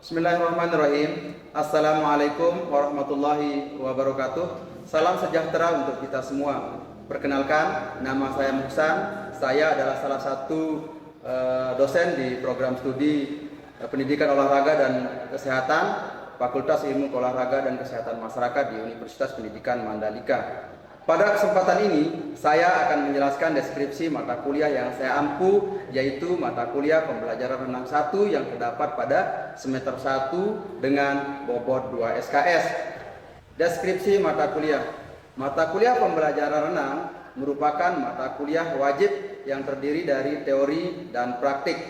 Bismillahirrahmanirrahim. Assalamualaikum warahmatullahi wabarakatuh. Salam sejahtera untuk kita semua. Perkenalkan, nama saya Muksan. Saya adalah salah satu dosen di program studi pendidikan olahraga dan kesehatan Fakultas Ilmu Olahraga dan Kesehatan Masyarakat di Universitas Pendidikan Mandalika. Pada kesempatan ini, saya akan menjelaskan deskripsi mata kuliah yang saya ampu, yaitu mata kuliah pembelajaran renang 1 yang terdapat pada semester 1 dengan bobot 2 SKS. Deskripsi mata kuliah. Mata kuliah pembelajaran renang merupakan mata kuliah wajib yang terdiri dari teori dan praktik.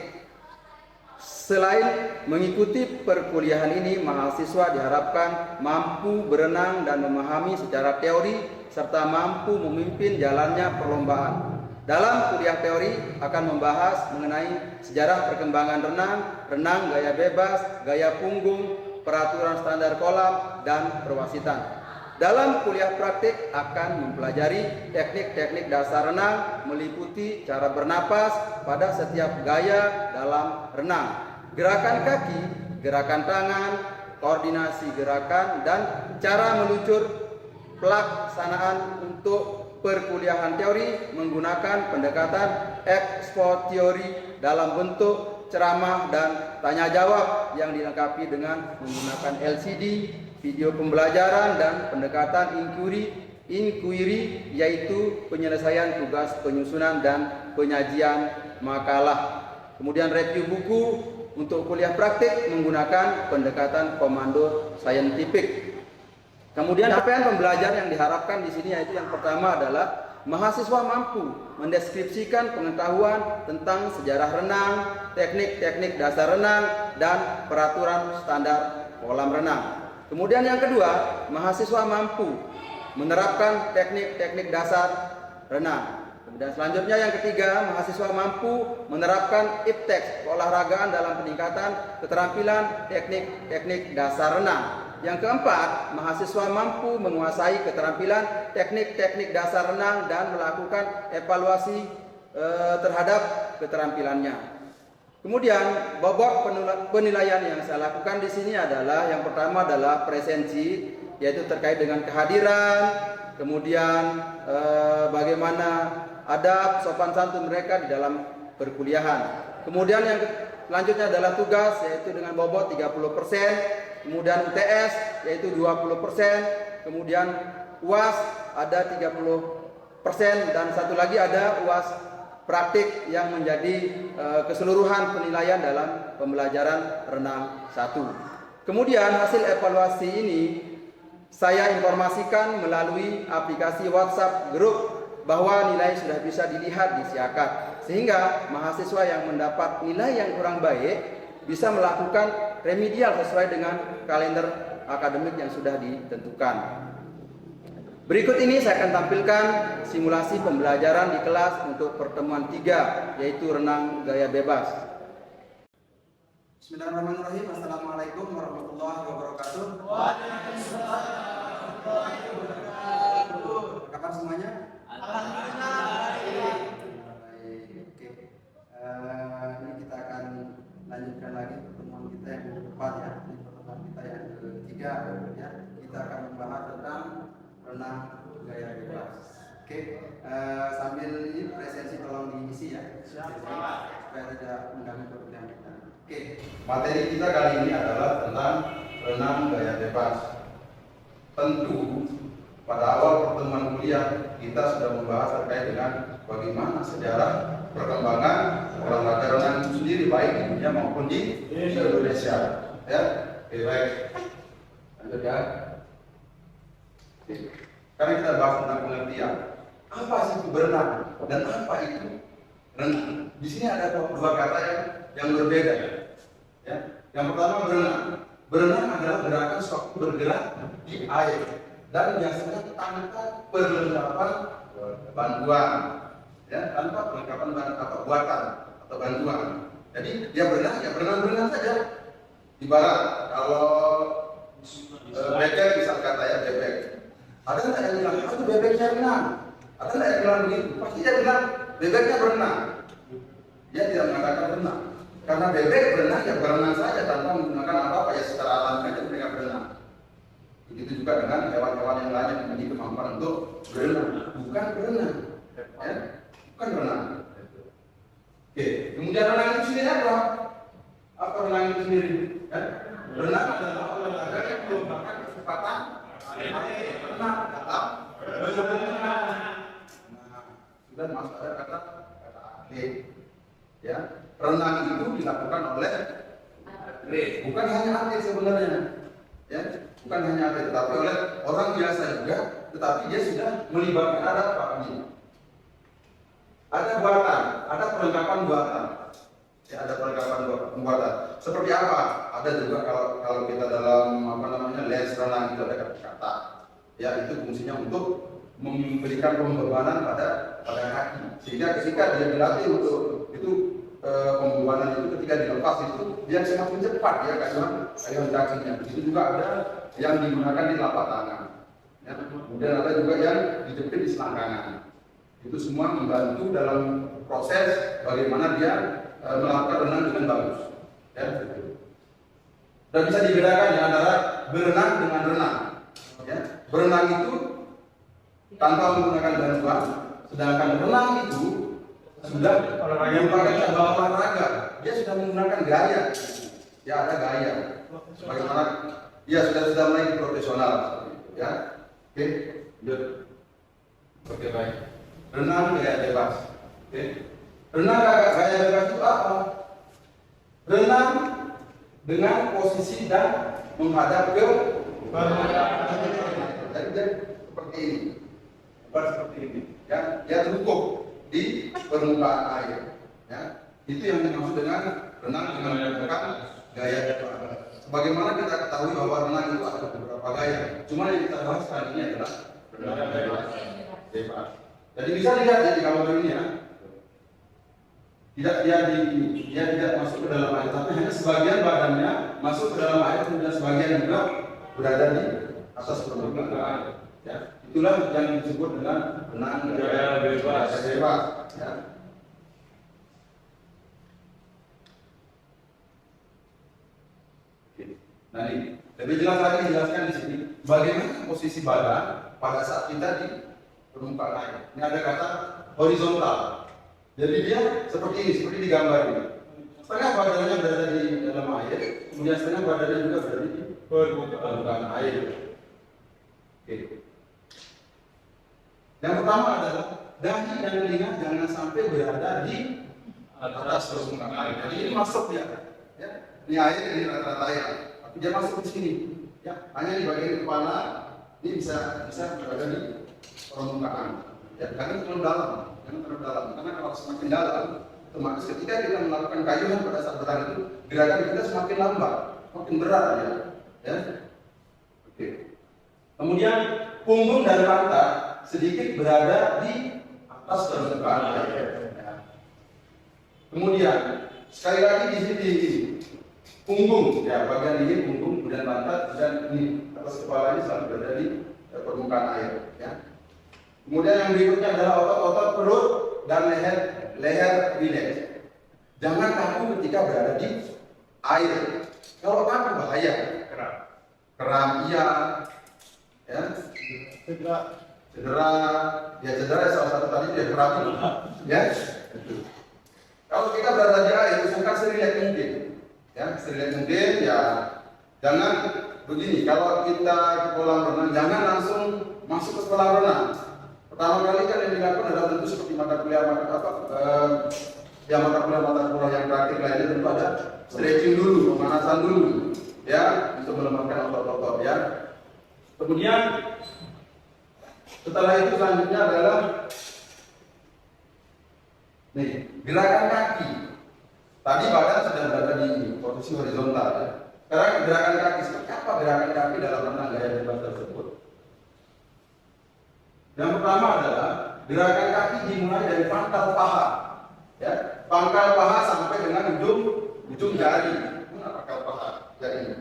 Selain mengikuti perkuliahan ini, mahasiswa diharapkan mampu berenang dan memahami secara teori serta mampu memimpin jalannya perlombaan. Dalam kuliah teori akan membahas mengenai sejarah perkembangan renang, renang gaya bebas, gaya punggung, peraturan standar kolam, dan perwasitan. Dalam kuliah praktik akan mempelajari teknik-teknik dasar renang, meliputi cara bernapas pada setiap gaya dalam renang, gerakan kaki, gerakan tangan, koordinasi gerakan, dan cara meluncur. Pelaksanaan untuk perkuliahan teori menggunakan pendekatan ekspor teori dalam bentuk ceramah dan tanya jawab yang dilengkapi dengan menggunakan LCD, video pembelajaran, dan pendekatan inquiry yaitu penyelesaian tugas penyusunan dan penyajian makalah. Kemudian review buku untuk kuliah praktik menggunakan pendekatan komando saintifik. Kemudian capaian pembelajaran yang diharapkan di sini yaitu yang pertama adalah mahasiswa mampu mendeskripsikan pengetahuan tentang sejarah renang, teknik-teknik dasar renang, dan peraturan standar kolam renang. Kemudian yang kedua, mahasiswa mampu menerapkan teknik-teknik dasar renang. Kemudian selanjutnya yang ketiga, mahasiswa mampu menerapkan IPTEX keolahragaan dalam peningkatan keterampilan teknik-teknik dasar renang. Yang keempat, mahasiswa mampu menguasai keterampilan teknik-teknik dasar renang dan melakukan evaluasi terhadap keterampilannya. Kemudian bobot penilaian yang saya lakukan di sini adalah yang pertama adalah presensi, yaitu terkait dengan kehadiran, kemudian bagaimana adab sopan santun mereka di dalam perkuliahan. Kemudian yang selanjutnya adalah tugas, yaitu dengan bobot 30%. Kemudian UTS yaitu 20%, kemudian UAS ada 30%, dan satu lagi ada UAS praktik yang menjadi keseluruhan penilaian dalam pembelajaran renang 1. Kemudian hasil evaluasi ini saya informasikan melalui aplikasi WhatsApp grup bahwa nilai sudah bisa dilihat di Siakat, sehingga mahasiswa yang mendapat nilai yang kurang baik bisa melakukan remedial sesuai dengan kalender akademik yang sudah ditentukan. Berikut ini saya akan tampilkan simulasi pembelajaran di kelas untuk pertemuan 3, yaitu renang gaya bebas. Bismillahirrahmanirrahim. Assalamualaikum warahmatullahi wabarakatuh. Waalaikumsalam warahmatullahi wabarakatuh. Kapan semuanya? Alhamdulillah. Oke. Ini kita akan lanjutkan lagi pertemuan kita yang keempat ya. Ini pertemuan kita yang ketiga ya. Kita akan membahas tentang renang gaya bebas. Oke. Sambil ini presensi tolong diisi ya. Supaya tidak mengganggu pekerjaan kita. Oke. Materi kita kali ini adalah tentang renang gaya bebas. Tentu pada awal pertemuan kuliah kita sudah membahas terkait dengan bagaimana sejarah perkembangan olahraga renang itu sendiri, baik di dunia maupun di Indonesia. Ya, baik. Lanjut ya. Karena kita bahas tentang pengertian, apa sih itu berenang dan apa itu renang? Di sini ada dua kata yang berbeda. Ya, yang pertama berenang. Berenang adalah gerakan suatu bergerak di air dan biasanya tanpa perlengkapan bantuan. Ya, tanpa perlengkapan atau buatan atau bantuan. Jadi dia berenang saja. Ibarat kalau bebek, misal kata ya bebek. Ada nggak yang bilang itu bebeknya renang? Ada nggak yang bilang begitu? Pasti dia bilang bebeknya berenang. Dia tidak mengatakan renang. Karena Karena bebek berenang ya berenang saja tanpa menggunakan apa-apa ya secara alami saja mereka berenang. Begitu juga dengan hewan-hewan yang lain yang memiliki kemampuan untuk berenang, bukan berenang, ya, bukan berenang. Oke, kemudian renang itu sendiri apa? Apa renang itu sendiri? Ya? Renang adalah olahraga yang mengembangkan kecepatan renang dalam berenang. Nah, sudah masuk ada kata atlet. Ya, renang itu dilakukan oleh atlet, bukan hanya atlet sebenarnya. Ya, bukan hanya atlet, tetapi oleh orang biasa juga, tetapi dia sudah melibatkan ada apa ini? Ada buatan, ada perlengkapan buatan. Ya, ada perlengkapan buatan. Seperti apa? Ada juga kalau kita dalam apa namanya les renang itu ada kata-kata. Ya, itu fungsinya untuk memberikan pembebanan pada kaki. Sehingga ketika dia dilatih untuk itu pembebanan itu ketika dilepas itu dia semakin cepat ya karena kakinya. Begitu juga ada yang digunakan di telapak tangan. Ya, kemudian ada juga yang dijepit di selangkangan. Itu semua membantu dalam proses bagaimana dia melakukan renang dengan bagus. Ya, dan bisa dibedakan di antara berenang dengan renang. Ya, berenang itu tanpa menggunakan bantuan, sedangkan renang itu sudah merupakan cabang olahraga. Dia sudah menggunakan gaya. Ya, ada gaya. Bagaimana? Ya sudah mulai profesional. Ya, oke, oke baik. Renang gaya bebas. Oke. Renang gaya bebas itu apa? Renang dengan posisi dan menghadap ke jadi seperti ini. Seperti ini. Ya, dia tertutup di permukaan air. Ya, itu yang dimaksud dengan renang dengan menggunakan gaya bebas. Sebagaimana kita ketahui bahwa renang itu ada beberapa gaya. Cuma yang kita bahas kali ini adalah renang bebas. Jadi bisa dilihat ya di gambar ini ya. Dia tidak masuk ke dalam air, tapi hanya sebagian badannya masuk ke dalam air, kemudian sebagian juga berada di atas permukaan air. Ya, itulah yang disebut dengan renang gaya bebas. Ya. Nah, ini lebih jelas lagi dijelaskan di sini bagaimana posisi badan pada saat kita di permukaan air. Ini ada kata horizontal. Jadi dia seperti ini, seperti di gambar ini. Setengah badannya berada di dalam air, kemudian setengah badannya juga berada di permukaan air. Oke. Yang pertama adalah dahi dan telinga jangan sampai berada di atas permukaan air. Jadi ini masuk ya. Ini air, ini rata-rata air. Tapi dia masuk di sini. Ya, hanya di bagian kepala ini bisa berada di permukaan. Ya, jangan terlalu dalam. Karena kalau semakin dalam, otomatis ketika kita melakukan kayuhan pada saat berenang itu gerakan kita semakin lambat, makin berat ya. Oke. Kemudian punggung dan pantat sedikit berada di atas permukaan air. Ya. Kemudian sekali lagi di sini punggung, ya bagian ini punggung, kemudian pantat dan ini atas kepala ini selalu berada di permukaan air. Ya. Kemudian yang berikutnya adalah otot-otot perut dan leher rileks. Jangan kaku ketika berada di air. Kalau kaku bahaya. Kram iya. Ya. Cedera salah satu tadi dia kram. Ya. Kalau kita berada di air, usahakan serileks mungkin. Ya, serileks mungkin ya. Jangan begini. Kalau kita ke kolam renang, jangan langsung masuk ke kolam renang. Pertama kali kan yang dilakukan adalah tentu seperti mata kuliah yang terakhir lainnya tentu ada stretching dulu, pemanasan dulu, ya untuk melemahkan otot-otot ya. Kemudian setelah itu selanjutnya adalah nih gerakan kaki. Tadi badan sudah berada di posisi horizontal ya. Sekarang gerakan kaki, seperti apa gerakan kaki dalam renang gaya bebas tersebut? Yang pertama adalah gerakan kaki dimulai dari pangkal paha, ya, pangkal paha sampai dengan ujung jari. Mana pangkal paha? Jari,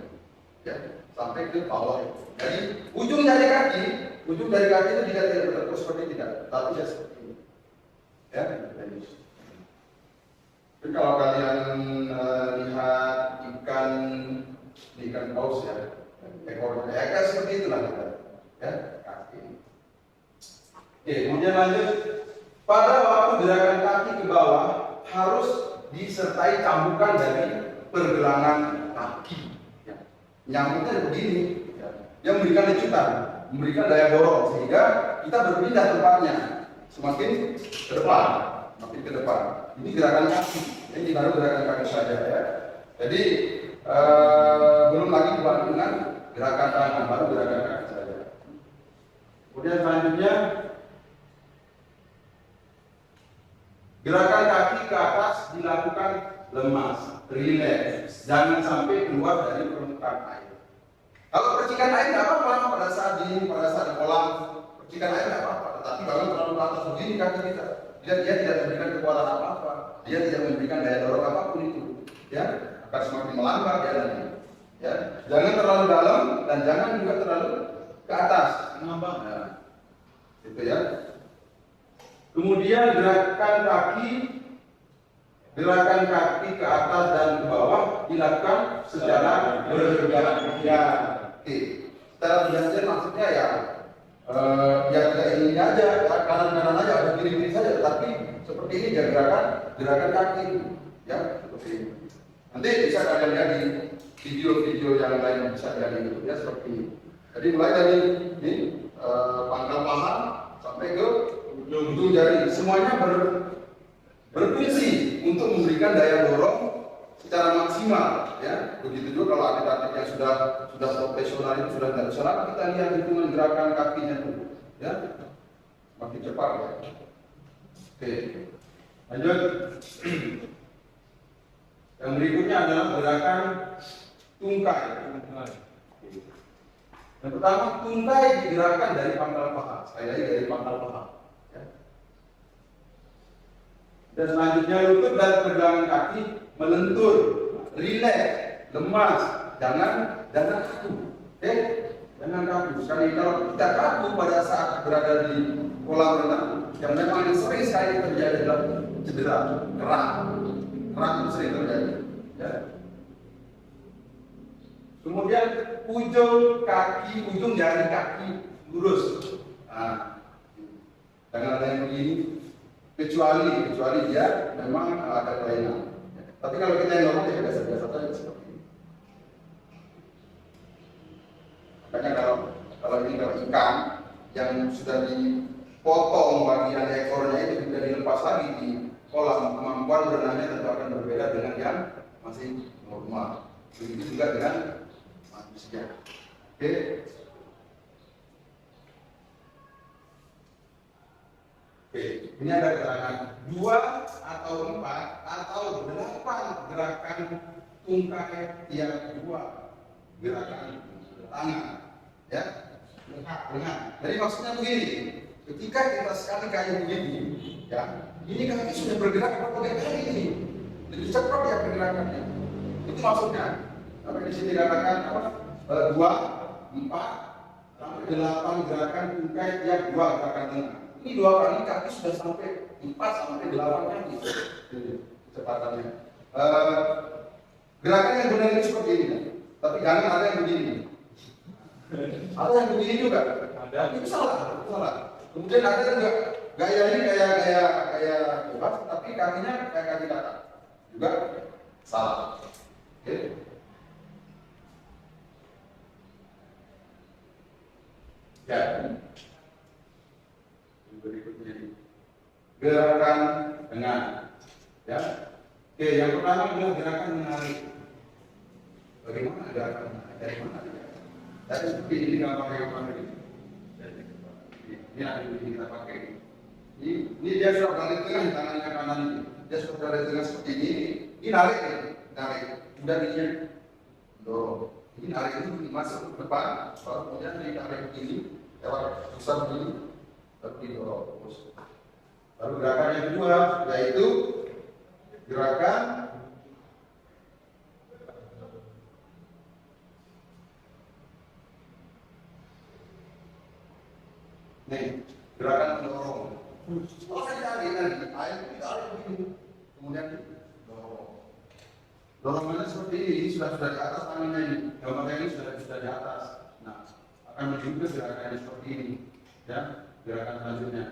ya, sampai ke bawah. Jadi ujung jari kaki itu jika tidak bertekuk seperti tidak, tapi ya seperti ini, ya. Jadi kalau kalian Oke, kemudian lanjut. Pada waktu gerakan kaki ke bawah harus disertai cambukan dari pergelangan kaki. Ya. Nyambungnya begini, ya. Yang memberikan lecutan, memberikan daya dorong sehingga kita berpindah tempatnya semakin ke depan, semakin ke depan. Ini gerakan kaki, ini baru gerakan kaki saja ya. Jadi belum lagi dibantu dengan gerakan tangan, baru gerakan kaki saja. Kemudian selanjutnya gerakan kaki ke atas dilakukan lemas, rileks, jangan sampai keluar dari permukaan air. Kalau percikan air nggak apa-apa pada saat di kolam, percikan air nggak apa-apa. Tetapi kalau terlalu ke atas begini kaki kita, dia tidak memberikan kekuatan apa-apa, dia tidak memberikan daya dorong apapun itu, ya akan semakin melambat ya nanti. Ya, jangan terlalu dalam dan jangan juga terlalu ke atas, ngambang. Ya. Itu ya. Kemudian gerakan kaki ke atas dan ke bawah dilakukan secara bergantian. Ya, oke. Secara bergantian maksudnya ya tidak ini aja, kanan aja, ada kiri saja, tetapi seperti ini ya gerakan kaki, ya seperti ini. Nanti bisa kalian lihat di video-video yang lain bisa lihat itu ya seperti ini. Jadi mulai dari ini pangkal paha sampai ke ujung jari, semuanya berfungsi untuk memberikan daya dorong secara maksimal, ya. Begitu juga kalau atlet-atlet yang sudah profesional itu sudah tradisional, kita lihat hitungan gerakan kakinya itu, ya, makin cepat ya. Oke, lanjut. Yang berikutnya adalah gerakan tungkai. Yang pertama, tungkai digerakkan dari pangkal paha, sekali lagi dari pangkal paha. Ya. Dan selanjutnya lutut dan pergelangan kaki melentur, rileks, lemas, jangan kaku. Jangan kaku. Sekali kalau kita kaku pada saat berada di kolam renang, yang memang sering sekali terjadi adalah cedera, kerak itu sering terjadi. Ya. Kemudian ujung jari kaki lurus. Nah, jangan ada yang begini. Kecuali dia memang ada kelainan. Tapi kalau kita yang normal ya biasa-biasa saja seperti ini. Makanya kalau ikan yang sudah dipotong bagian ekornya itu sudah dilepas lagi di kolam, kemampuan berenangnya tentu akan berbeda dengan yang masih normal. Begitu juga dengan manusia. Oke. Oke, ini ada gerakan 2 atau 4 atau 8 gerakan tungkai yang 2 gerakan tangan, ya, lengan. Jadi maksudnya begini, ketika kita sekali kayak begini, ya, ini kaki sudah bergerak berbagai kali ini, lebih cepat ya pergerakannya. Itu maksudnya. Sampai di sini dikatakan apa? 2, 4 sampai 8 gerakan tungkai yang 2 gerakan lengan. Ini 2 kali kaki sudah sampai 4 sampai 8 kaki kecepatannya. Gerakan yang benar ini seperti ini, tapi jangan ada yang begini. Ada yang begini juga. Itu salah. Kemudian ada juga gaya ini kayak bebas, tapi kakinya kayak kaki kata juga salah. Oke. Ya. Berikutnya gerakan dengan, ya. Oke, yang pertama adalah gerakan menarik. Bagaimana gerakan menarik? Dari mana? Dari seperti ini gambar yang mana ini? Ini ada yang kita pakai. Ini dia sudah berada di tengah, tangannya kanan ini. Dia sudah berada di tengah seperti ini. Ini narik. Udah ini dorong. Ini narik ini masuk ke depan, baru kemudian ditarik begini, lewat pusat begini. Tapi terus. Lalu gerakan yang kedua yaitu gerakan gerakan mendorong. Kalau saya tarik lagi, air ditarik begini, kemudian dorong. Dorongannya seperti ini sudah di atas tangannya ini, gambarnya ini sudah di atas. Nah, akan menunjukkan gerakannya seperti ini, ya. Gerakan selanjutnya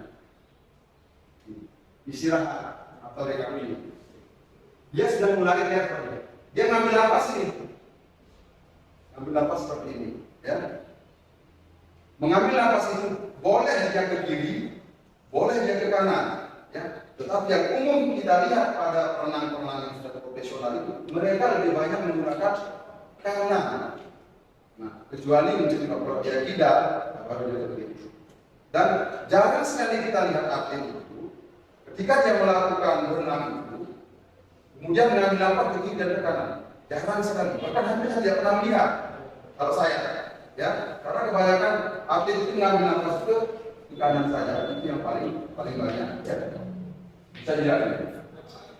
istirahat atau recovery. Dia sudah mulai lihat seperti dia ngambil napas ini, ngambil napas seperti ini, ya. Mengambil napas itu boleh dia ke kiri, boleh dia ke kanan, ya. Tetapi yang umum kita lihat pada perenang-perenang yang sudah profesional itu, mereka lebih banyak menggunakan kanan. Nah, kecuali untuk kalau dia tidak, baru dia begitu. Dan jarang sekali kita lihat atlet itu, ketika dia melakukan berenang itu, kemudian mengambil napas ke kiri dan ke kanan. Jarang sekali, bahkan hampir tidak pernah melihat. Kalau saya, ya, karena kebanyakan atlet itu mengambil napas ke kanan saja, itu yang paling banyak. Ya. Bisa dilihat.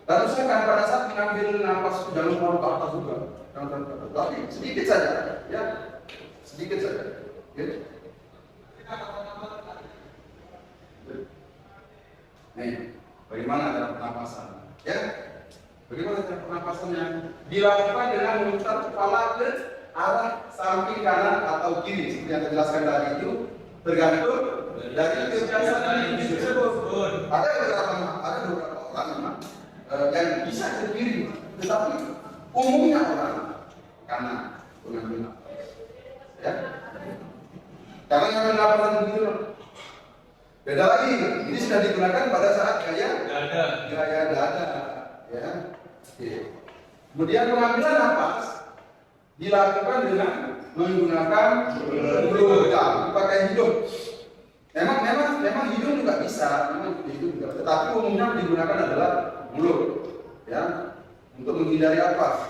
Dan usahakan pada saat mengambil napas itu jangan terlalu ke atas juga, jangan terlalu ke atas, tapi sedikit saja, ya, sedikit saja. Ya. Nih, bagaimana cara pernapasan? Ya, bagaimana cara pernapasannya? Dilakukan dengan memutar kepala ke arah samping kanan atau kiri, seperti yang saya jelaskan tadi itu, tergantung dari kebiasaan tersebut. Ada beberapa orang memang yang bisa ke kiri, tetapi umumnya orang kanan mengambil napas. Ya, karena ngambil napas begitu. Beda lagi, ini sudah digunakan pada saat gaya dada, ya. Kemudian pengambilan napas dilakukan dengan menggunakan mulut, pakai hidung. Memang hidung juga bisa, tetapi umumnya digunakan adalah mulut, ya, untuk menghindari apa?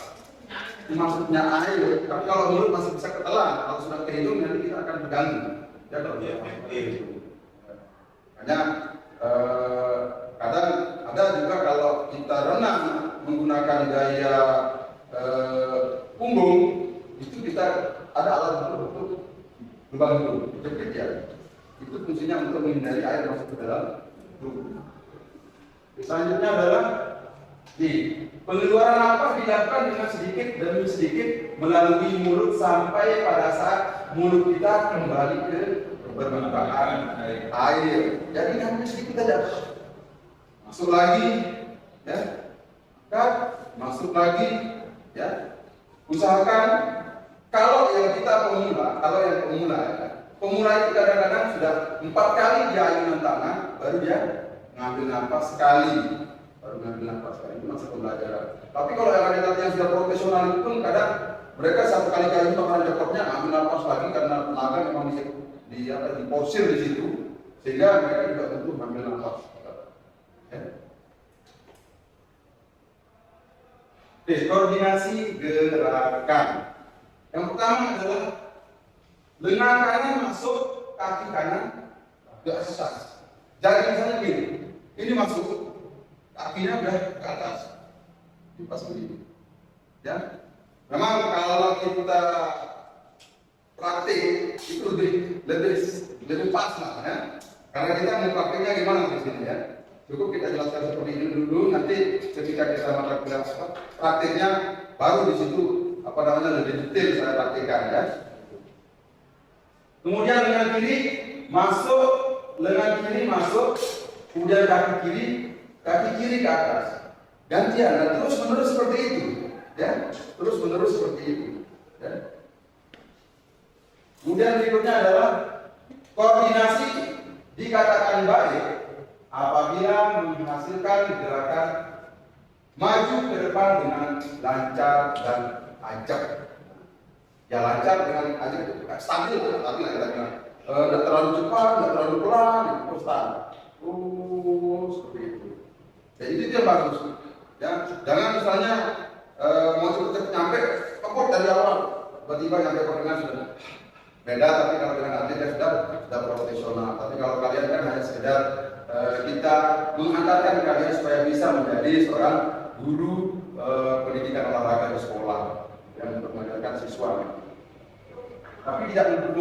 Maksudnya air. Tapi kalau mulut masih bisa ketelan, kalau sudah ke hidung nanti kita akan terganggu. Ya, kalau dia hanya kadang ada juga kalau kita renang menggunakan gaya punggung, itu kita ada alat untuk lubang hidung, jepit ya. Itu fungsinya untuk menghindari air masuk ke dalam tubuh. Selanjutnya adalah di pengeluaran napas dilakukan dengan sedikit demi sedikit melalui mulut sampai pada saat mulut kita kembali ke permukaan air. Jadi hanya sedikit saja. Masuk lagi, ya. Kan? Masuk lagi, ya. Usahakan kalau yang pemula, ya. Pemula itu kadang-kadang sudah 4 kali dia ayunan tangan, baru dia ngambil nafas sekali. Itu masa pembelajaran. Tapi kalau yang sudah profesional itu pun kadang mereka 1 kali ayunan tangan cepatnya ambil nafas lagi karena tenaga memang diporsir di situ, sehingga mereka juga butuh mengambil nafas. Ya. Koordinasi gerakan. Yang pertama adalah lengan kanan masuk, kaki kanan ke atas. Jadi misalnya begini, ini masuk, kakinya udah ke atas, pas begini. Ya, memang kalau kita praktik itu lebih pas lah, ya. Karena kita mau praktiknya gimana di sini, ya. Cukup kita jelaskan seperti ini dulu, nanti ketika kita mata kuliah praktiknya baru di situ lebih detail saya praktikkan, ya. Kemudian lengan kiri masuk, kemudian kaki kiri ke atas. Gantian, dan terus menerus seperti itu, ya. Ya. Kemudian berikutnya adalah koordinasi dikatakan baik apabila menghasilkan gerakan maju ke depan dengan lancar dan ajak. Ya lancar dengan ajak, stabil, tapi tidak terlalu cepat, tidak terlalu pelan, seperti itu. Jadi itu yang bagus. Ya, jangan misalnya mau cepat nyampe, kebut dari awal, tiba-tiba nyampe pertengahan sudah. Beda, tapi kalau dengan atlet ya sudah profesional. Tapi kalau kalian kan hanya sekedar kita mengantarkan kalian supaya bisa menjadi seorang guru pendidikan olahraga di sekolah yang untuk mengajarkan siswa. Tapi tidak menutup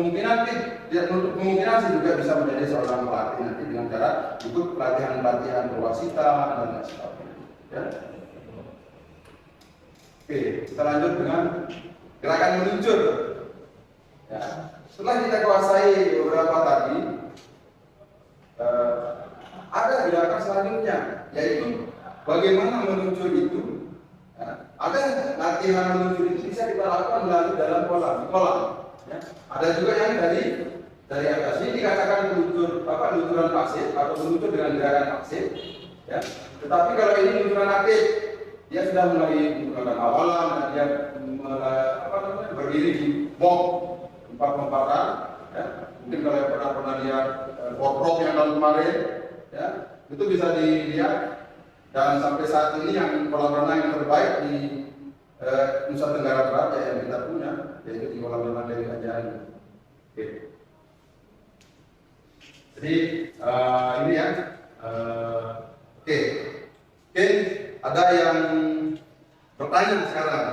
kemungkinan sih juga bisa menjadi seorang pelatih nanti dengan cara ikut pelatihan berwasita dan lain sebagainya. Ya. Oke, kita lanjut dengan gerakan meluncur. Ya. Setelah kita kuasai beberapa tadi, ada gerakan selanjutnya, yaitu bagaimana meluncur itu. Ada latihan meluncur itu bisa kita lakukan melalui dalam kolam. Ya. Ada juga yang dari atas ini dikatakan luncuran pasif atau meluncur dengan gerakan pasif. Ya. Tetapi kalau ini luncuran aktif, dia sudah mulai menggunakan awalan dan dia berdiri di box tempat-tempatan. Ya. Mungkin kalau pernah lihat workshop yang tahun kemarin, ya, itu bisa dilihat. Dan sampai saat ini yang kolam renang yang terbaik di Nusa Tenggara Barat yang kita punya, yaitu di kolam renang Dewi Anjani. Oke. Jadi ini ya. Oke. Ada yang bertanya sekarang.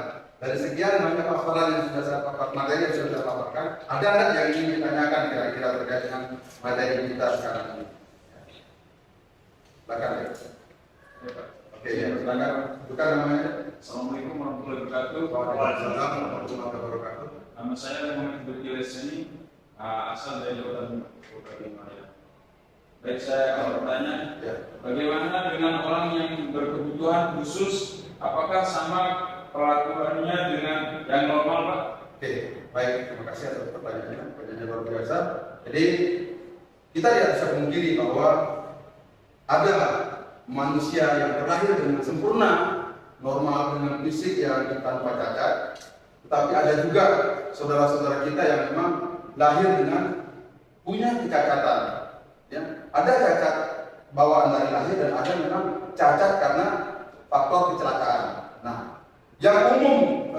Dari sekian banyak paparan yang sudah saya paparkan, materi yang sudah saya paparkan, ada nggak yang ingin ditanyakan kira-kira terkait dengan materi kita sekarang ini? Silakan ya. Oke, ya, silakan. Bukan namanya. Assalamualaikum warahmatullahi wabarakatuh. Waalaikumsalam warahmatullahi wabarakatuh. Nama saya Muhammad Berkiris ini, asal dari Kota Bima. Baik, saya akan bertanya, bagaimana dengan orang yang berkebutuhan khusus? Apakah sama perlakuannya dengan yang normal, Pak? Oke, baik. Terima kasih atas pertanyaannya. Pertanyaannya luar biasa. Jadi kita tidak bisa memungkiri bahwa ada manusia yang terlahir dengan sempurna, normal dengan fisik yang tanpa cacat. Tetapi ada juga saudara-saudara kita yang memang lahir dengan punya kecacatan. Ya, ada cacat bawaan dari lahir dan ada memang cacat karena faktor kecelakaan. Nah, yang umum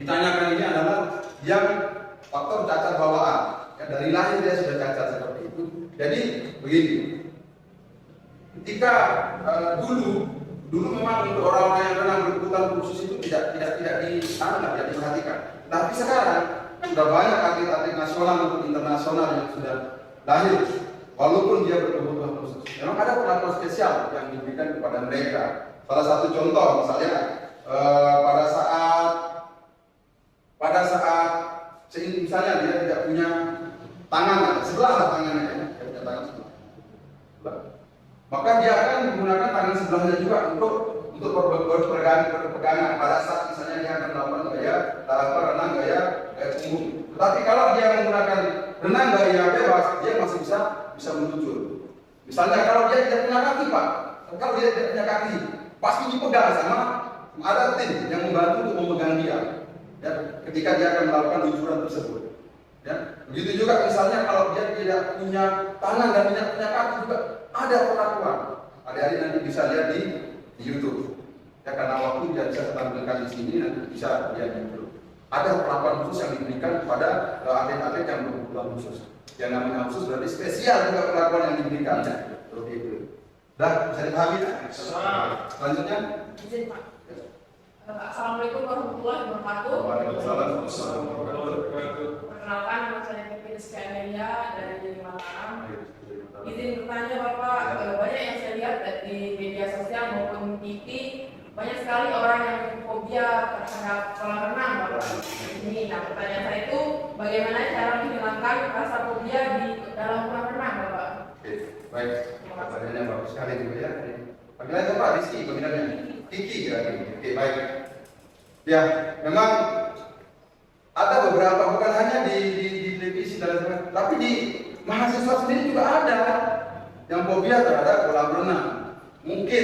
ditanyakan ini adalah yang faktor cacat bawaan. Ya, dari lahir dia sudah cacat seperti itu. Jadi begini. Ketika dulu memang untuk orang-orang yang renang berkebutuhan khusus itu tidak diperhatikan. Tapi sekarang sudah banyak atlet-atlet nasional maupun internasional yang sudah lahir walaupun dia berkebutuhan khusus. Memang ada perlakuan spesial yang diberikan kepada mereka. Salah satu contoh misalnya pada saat misalnya dia tidak punya tangan sebelah tangannya, dia punya tangan sebelah. Maka dia akan menggunakan tangan sebelahnya juga untuk berpegangan pada saat misalnya dia akan melakukan renang gaya punggung. Tetapi kalau dia menggunakan renang gaya bebas, dia masih bisa meluncur. Misalnya kalau dia tidak punya kaki, Pak, kalau dia tidak punya kaki, pasti dipegang sama ada tim yang membantu untuk memegang dia. Ya, ketika dia akan melakukan luncuran tersebut. Ya, begitu juga misalnya kalau dia tidak punya tangan dan tidak punya kaki juga ada perlakuan. Adik-adik nanti bisa lihat di YouTube. Ya, karena waktu tidak bisa tampilkan di sini, nanti bisa lihat di YouTube. Ada perlakuan khusus yang diberikan kepada atlet-atlet yang berkebutuhan khusus. Yang namanya khusus berarti spesial juga perlakuan yang diberikan. Ya, seperti itu. Dah, bisa dipahami? Selanjutnya. Izin, Pak. Assalamualaikum warahmatullahi wabarakatuh. Waalaikumsalam warahmatullahi wabarakatuh. Perkenalkan, nama saya Kevin Rizky Amelia dari Mataram. Izin bertanya Bapak, banyak yang saya lihat di media sosial maupun TV, banyak sekali orang yang fobia terhadap kolam renang, Bapak. Ini, nah pertanyaan saya itu, bagaimana cara menghilangkan rasa fobia di dalam kolam renang, Bapak? Oke, baik. Pertanyaannya bagus sekali juga ya. Panggilan Bapak Rizky, panggilannya Kiki ya. Oke, baik. Ya, memang ada beberapa, bukan hanya di televisi dan sebagainya, tapi di mahasiswa sendiri juga ada yang fobia terhadap kolam renang. Mungkin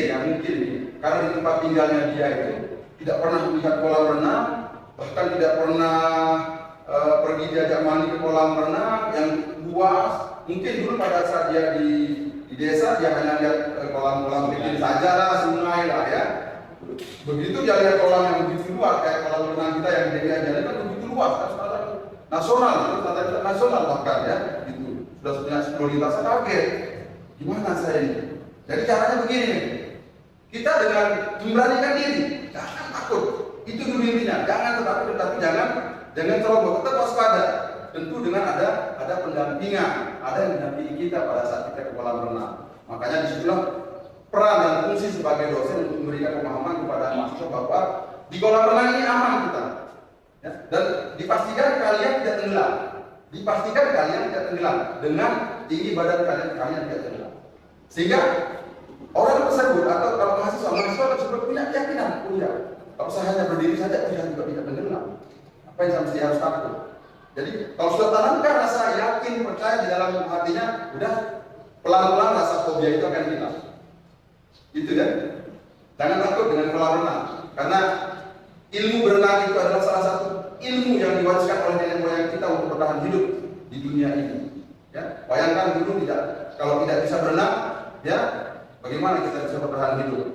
karena di tempat tinggalnya dia itu tidak pernah melihat kolam renang, bahkan tidak pernah pergi diajak mandi ke kolam renang yang luas. Mungkin dulu pada saat dia di desa dia hanya lihat kolam-kolam kecil saja lah, sungai lah ya. Begitu dia lihat kolam yang begitu luas kayak kolam renang kita yang Dewi Anjani kan begitu luas, standar nasional, standar internasional bahkan ya, gitu. Sudah punya prioritas, kaget. Gimana saya ini? Jadi caranya begini, kita dengan memberanikan diri, jangan takut. Itu dulu intinya, jangan tetapi jangan ceroboh, tetap waspada. Tentu dengan ada pendampingan, ada yang mendampingi kita pada saat kita ke kolam renang. Makanya disitulah peran dan fungsi sebagai dosen untuk memberikan pemahaman kepada mahasiswa bahwa di kolam renang ini aman kita, ya? Dan dipastikan kalian tidak tenggelam, dengan tinggi badan kalian tidak jelas. Sehingga orang tersebut atau kalau mahasiswa tersebut punya keyakinan kuliah. Kalau saya hanya berdiri saja, saya juga tidak tenggelam. Apa yang saya mesti harus takut? Jadi kalau sudah tanamkan rasa yakin, percaya di dalam hatinya, udah pelan-pelan rasa fobia itu akan hilang. Gitu kan? Jangan takut dengan kolam renang, karena ilmu berenang itu adalah salah satu ilmu yang diwariskan oleh nenek moyang kita untuk bertahan hidup di dunia ini. Ya, bayangkan dulu kalau tidak bisa berenang, ya bagaimana kita bisa bertahan hidup?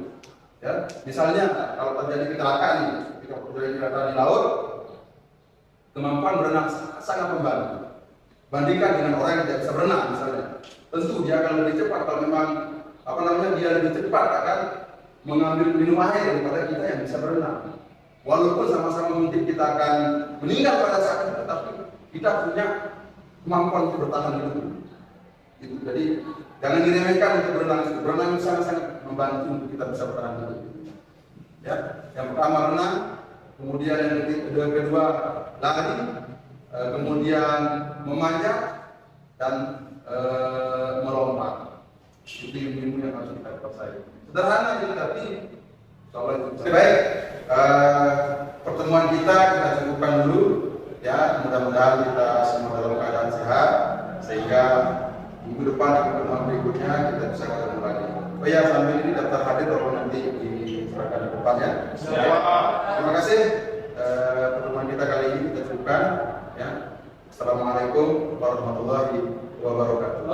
Ya, misalnya kalau terjadi kecelakaan di laut, kemampuan berenang sangat membantu. Bandingkan dengan orang yang tidak bisa berenang misalnya, tentu dia akan lebih cepat kalau memang dia lebih cepat akan mengambil minum air daripada kita yang bisa berenang. Walaupun sama-sama mungkin kita akan meninggal pada saat itu, tapi kita punya kemampuan untuk bertahan hidup. Gitu. Jadi jangan diremehkan untuk berenang. Berenang sangat-sangat membantu untuk kita bisa bertahan hidup. Ya, yang pertama renang, kemudian yang kedua lari, kemudian memanjat dan melompat. Itu ilmu yang harus kita kuasai. Sederhana jadi tapi baik. Pertemuan kita cukupkan dulu. Ya, mudah-mudahan kita semua dalam keadaan sehat sehingga minggu depan di pertemuan berikutnya kita bisa ketemu lagi. Oh ya, sambil ini daftar hadir kalau nanti diserahkan di depannya. Terima kasih. Pertemuan kita kali ini kita cukupkan. Ya. Assalamualaikum warahmatullahi wabarakatuh.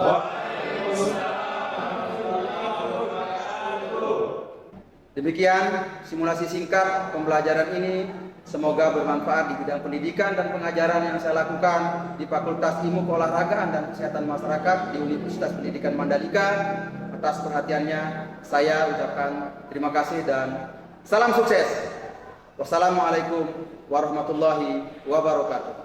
Demikian simulasi singkat pembelajaran ini, semoga bermanfaat di bidang pendidikan dan pengajaran yang saya lakukan di Fakultas Ilmu Keolahragaan dan Kesehatan Masyarakat di Universitas Pendidikan Mandalika. Atas perhatiannya saya ucapkan terima kasih dan salam sukses. Wassalamualaikum warahmatullahi wabarakatuh.